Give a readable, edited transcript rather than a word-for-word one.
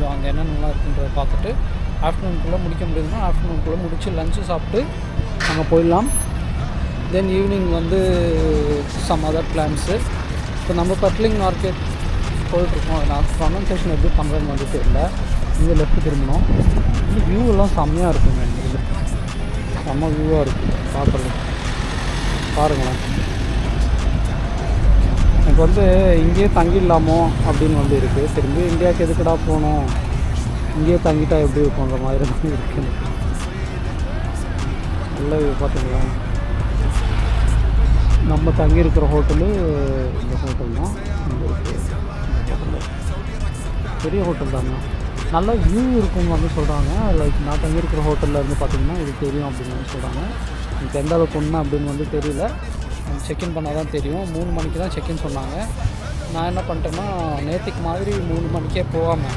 கொஞ்சம் அங்கே என்னென்னலாம் இருக்குன்றதை பார்த்துட்டு ஆஃப்டர்நூனுக்குள்ளே முடிக்க முடியுதுன்னா ஆஃப்டர்நூனுக்குள்ளே முடித்து லஞ்சு சாப்பிட்டு அங்கே போயிடலாம். தென் ஈவினிங் வந்து சம் அதர் பிளான்ஸு. இப்போ நம்ம பட்லிங் மார்க்கெட் போயிட்டுருக்கோம். நான் ப்ரொனன்சேஷன் எப்படி பண்ணுறேன்னு வந்து தெரியல. இங்கே லெஃப்ட் திரும்பணும். இந்த வியூவெல்லாம் செம்மையாக இருக்குங்க. இது செம்ம வியூவாக இருக்குது பார்க்குறது. பாருங்களேன். எனக்கு வந்து இங்கேயே தங்கிடலாமோ அப்படின்னு வந்து இருக்குது. திரும்பி இந்தியாவுக்கு எதுக்கடா போகணும், இங்கேயே தங்கிட்டா எப்படி இருக்குன்ற மாதிரி தான் இருக்குது. நல்ல பார்த்தீங்களா, நம்ம தங்கியிருக்கிற ஹோட்டலு இந்த ஹோட்டல் தான். இங்கே இருக்குது ஹோட்டல், பெரிய ஹோட்டல் தாங்க. நல்ல வியூ இருக்குன்னு வந்து சொல்கிறாங்க. லைக் நான் தங்கியிருக்கிற ஹோட்டலில் இருந்து பார்த்திங்கன்னா இது தெரியும் அப்படின்னு வந்து சொல்கிறாங்க. எனக்கு எந்த அளவுக்கு ஒன்று அப்படின்னு வந்து தெரியல. செக்இன் பண்ணால் தான் தெரியும். 3 மணிக்கு தான் செக்இன் சொன்னாங்க. நான் என்ன பண்ணிட்டேன்னா நேற்றுக்கு மாதிரி 3 மணிக்கே போகாமல்